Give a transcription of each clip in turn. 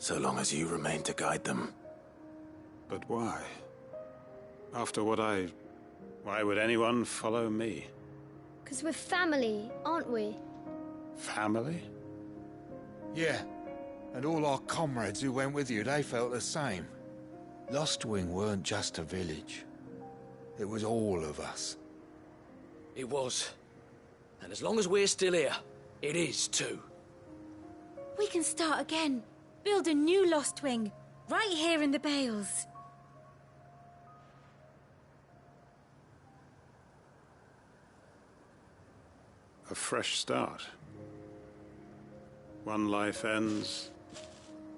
So long as you remain to guide them. But why? After what why would anyone follow me? 'Cause we're family, aren't we? Family? Yeah. And all our comrades who went with you, they felt the same. Lostwing weren't just a village. It was all of us. It was. And as long as we're still here, it is too. We can start again. Build a new Lostwing, right here in the Bales. A fresh start. One life ends,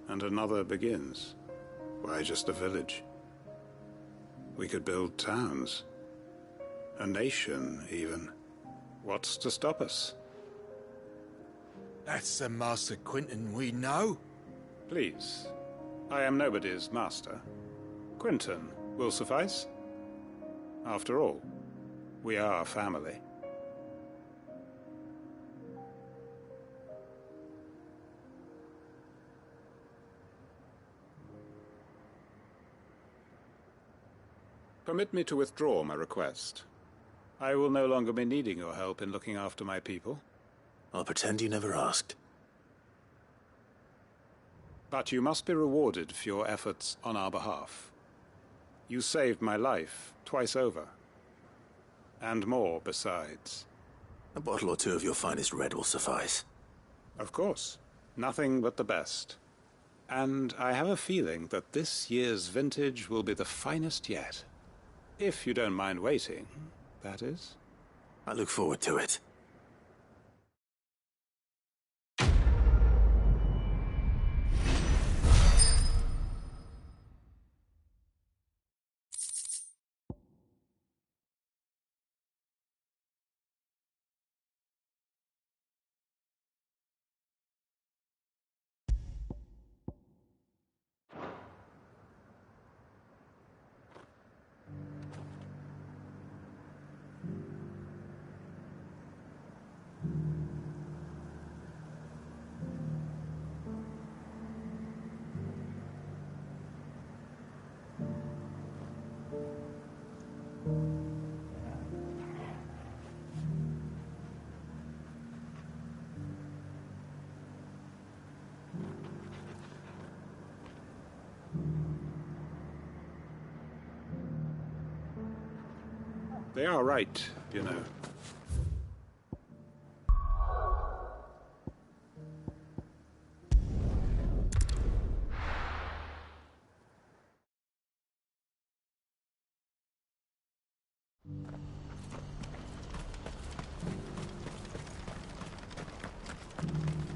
and another begins. Why just a village? We could build towns. A nation, even. What's to stop us? That's the Master Quinton we know. Please. I am nobody's master. Quinton will suffice. After all, we are family. Permit me to withdraw my request. I will no longer be needing your help in looking after my people. I'll pretend you never asked. But you must be rewarded for your efforts on our behalf. You saved my life twice over. And more besides. A bottle or two of your finest red will suffice. Of course. Nothing but the best. And I have a feeling that this year's vintage will be the finest yet. If you don't mind waiting, that is. I look forward to it. They are right, you know.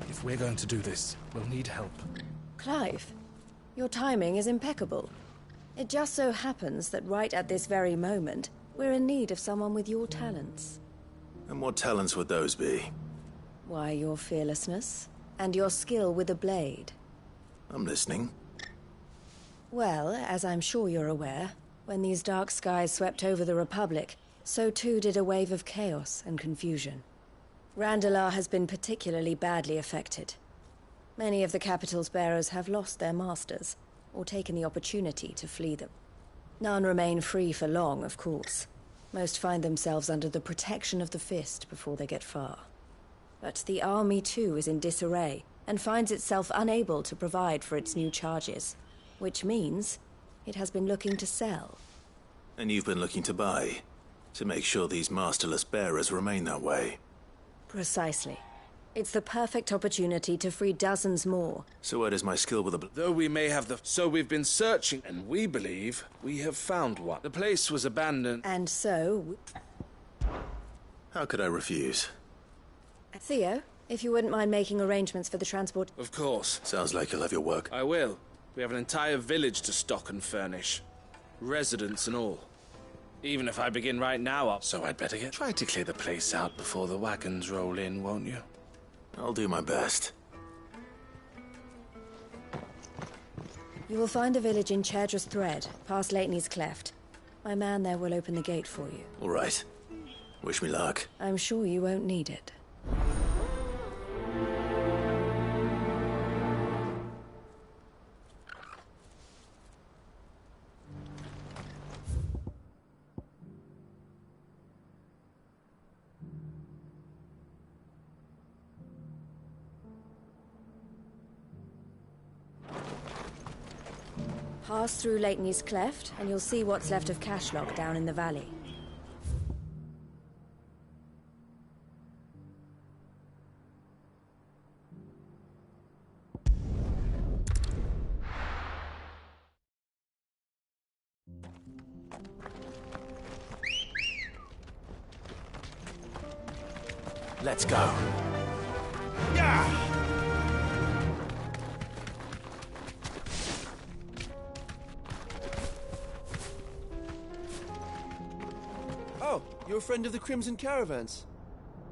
If we're going to do this, we'll need help. Clive, your timing is impeccable. It just so happens that right at this very moment, we're in need of someone with your talents. And what talents would those be? Why, your fearlessness, and your skill with a blade. I'm listening. Well, as I'm sure you're aware, when these dark skies swept over the Republic, so too did a wave of chaos and confusion. Randalar has been particularly badly affected. Many of the capital's bearers have lost their masters, or taken the opportunity to flee them. None remain free for long, of course. Most find themselves under the protection of the Fist before they get far. But the army too is in disarray, and finds itself unable to provide for its new charges. Which means it has been looking to sell. And you've been looking to buy, to make sure these masterless bearers remain that way. Precisely. It's the perfect opportunity to free dozens more. So where does my skill with the Though we may have So we've been searching, and we believe we have found one. The place was abandoned. And so... How could I refuse? Theo, if you wouldn't mind making arrangements for the transport... Of course. Sounds like you'll have your work. I will. We have an entire village to stock and furnish. Residents and all. Even if I begin right now, So I'd better Try to clear the place out before the wagons roll in, won't you? I'll do my best. You will find a village in Chairdras Thread, past Lateney's Cleft. My man there will open the gate for you. All right. Wish me luck. I'm sure you won't need it. Pass through Lateney's Cleft, and you'll see what's left of Cashlock down in the valley. Let's go. Oh, you're a friend of the Crimson Caravans.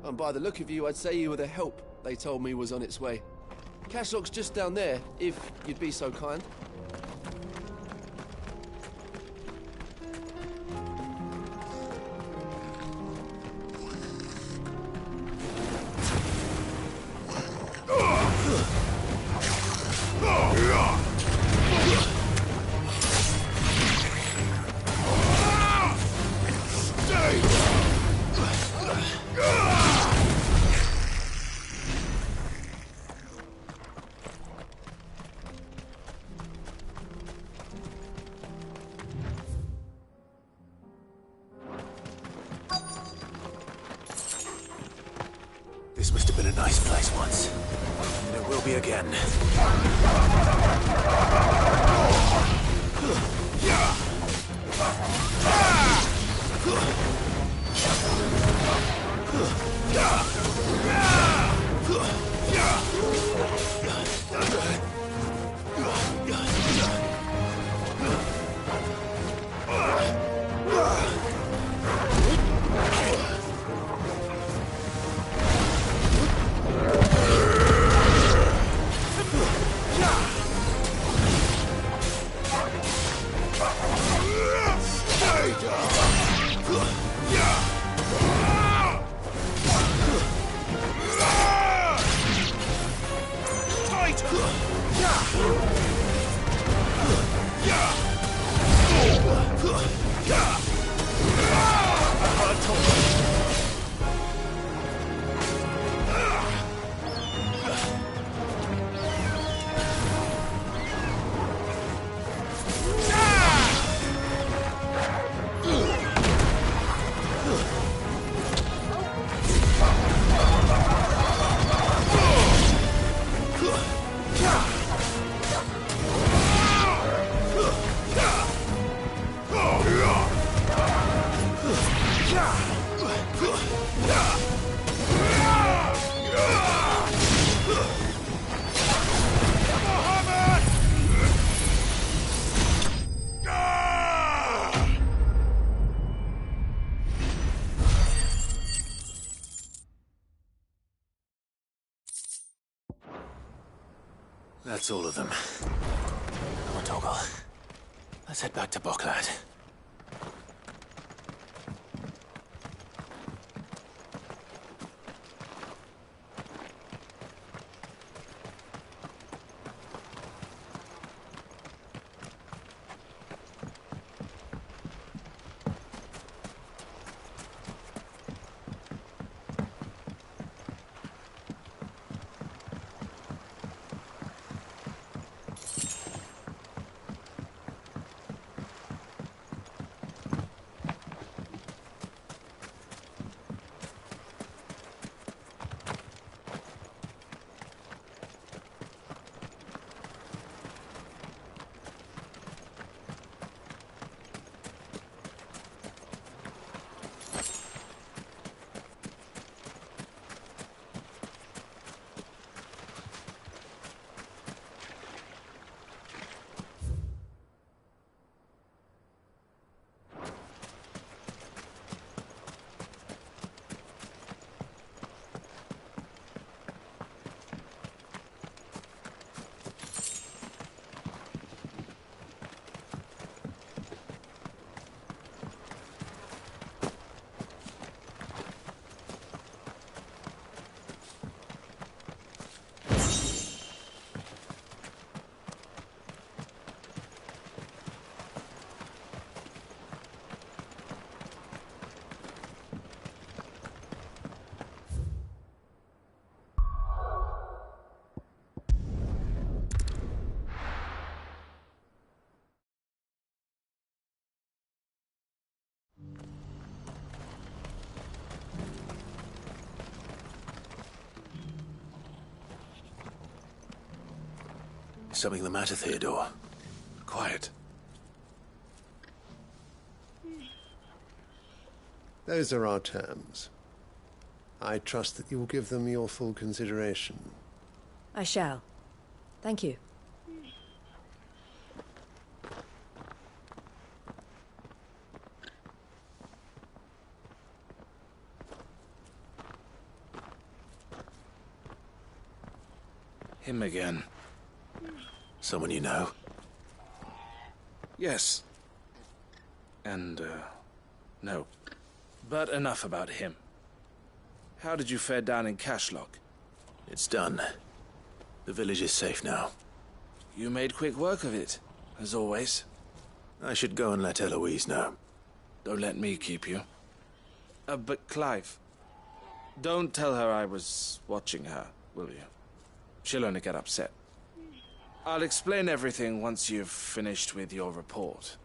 And by the look of you, I'd say you were the help they told me was on its way. Cashlock's just down there, if you'd be so kind. This must have been a nice place once. And it will be again. That's all of them. Come on, Toggle. Let's head back to Boklad. Something the matter, Theodore? Quiet. Those are our terms. I trust that you will give them your full consideration. I shall. Thank you. Him again. Someone you know? Yes. And, no. But enough about him. How did you fare down in Cashlock? It's done. The village is safe now. You made quick work of it, as always. I should go and let Eloise know. Don't let me keep you. But Clive, don't tell her I was watching her, will you? She'll only get upset. I'll explain everything once you've finished with your report.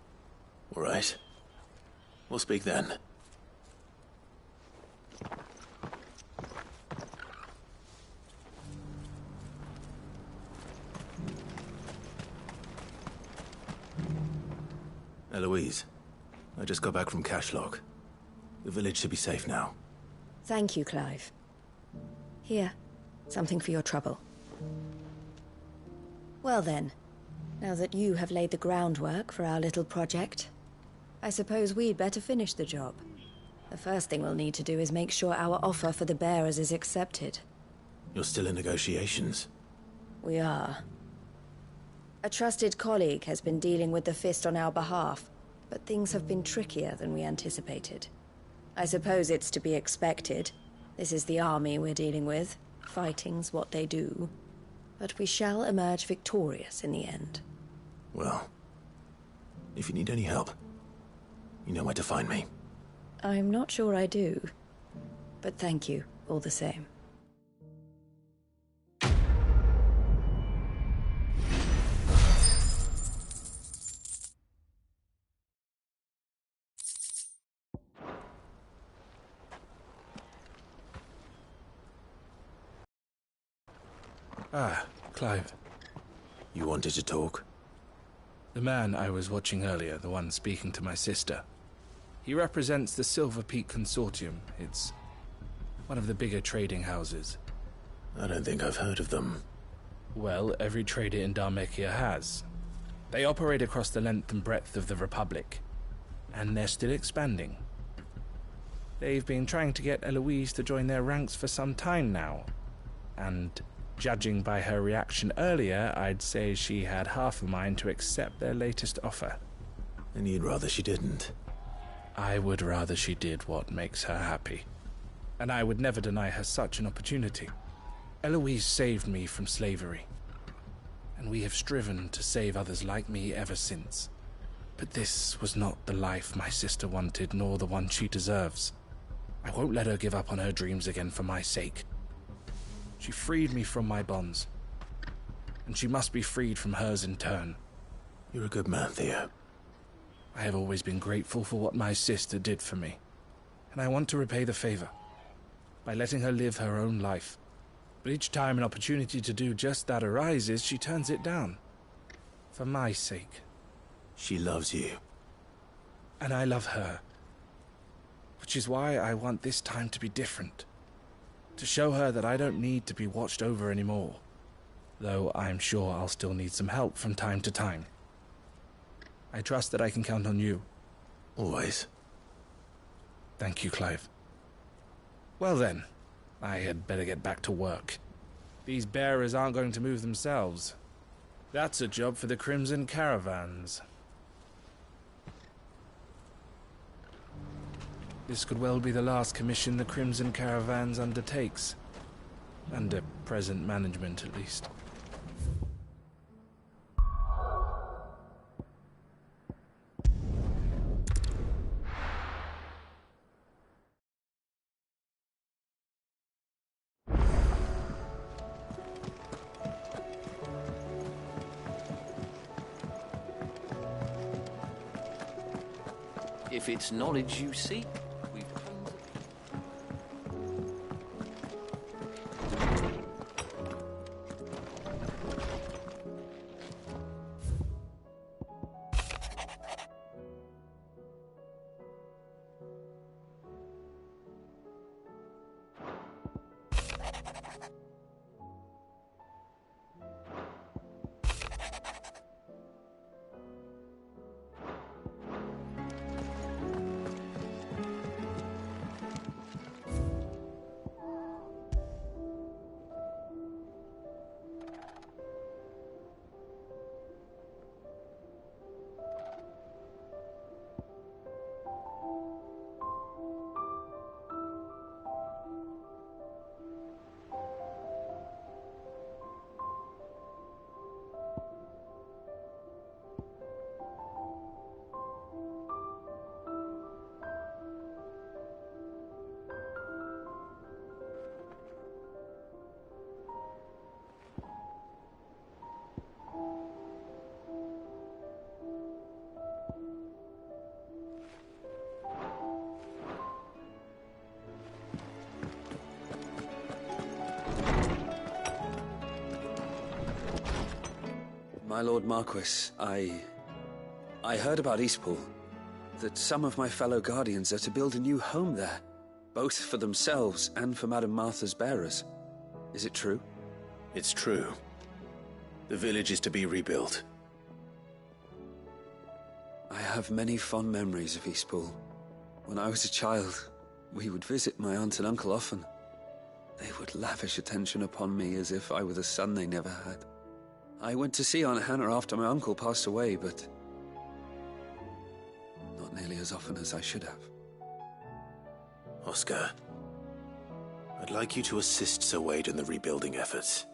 All right. We'll speak then. Eloise, I just got back from Cashlock. The village should be safe now. Thank you, Clive. Here, something for your trouble. Well then, now that you have laid the groundwork for our little project, I suppose we'd better finish the job. The first thing we'll need to do is make sure our offer for the bearers is accepted. You're still in negotiations? We are. A trusted colleague has been dealing with the Fist on our behalf, but things have been trickier than we anticipated. I suppose it's to be expected. This is the army we're dealing with. Fighting's what they do. But we shall emerge victorious in the end. Well, if you need any help, you know where to find me. I'm not sure I do, but thank you all the same. Ah, Clive. You wanted to talk? The man I was watching earlier, the one speaking to my sister. He represents the Silver Peak Consortium. It's one of the bigger trading houses. I don't think I've heard of them. Well, every trader in Dharmekia has. They operate across the length and breadth of the Republic, and they're still expanding. They've been trying to get Eloise to join their ranks for some time now, and judging by her reaction earlier, I'd say she had half a mind to accept their latest offer. And you'd rather she didn't? I would rather she did what makes her happy. And I would never deny her such an opportunity. Eloise saved me from slavery, and we have striven to save others like me ever since. But this was not the life my sister wanted, nor the one she deserves. I won't let her give up on her dreams again for my sake. She freed me from my bonds, and she must be freed from hers in turn. You're a good man, Theo. I have always been grateful for what my sister did for me, and I want to repay the favor by letting her live her own life. But each time an opportunity to do just that arises, she turns it down. For my sake. She loves you. And I love her. Which is why I want this time to be different. To show her that I don't need to be watched over anymore. Though I'm sure I'll still need some help from time to time. I trust that I can count on you. Always. Thank you, Clive. Well then, I had better get back to work. These bearers aren't going to move themselves. That's a job for the Crimson Caravans. This could well be the last commission the Crimson Caravans undertakes. Under present management, at least. If it's knowledge you seek, we've come to... My Lord Marquis, I heard about Eastpool. That some of my fellow Guardians are to build a new home there, both for themselves and for Madame Martha's bearers. Is it true? It's true. The village is to be rebuilt. I have many fond memories of Eastpool. When I was a child, we would visit my aunt and uncle often. They would lavish attention upon me as if I were the son they never had. I went to see Aunt Hannah after my uncle passed away, but not nearly as often as I should have. Oscar, I'd like you to assist Sir Wade in the rebuilding efforts.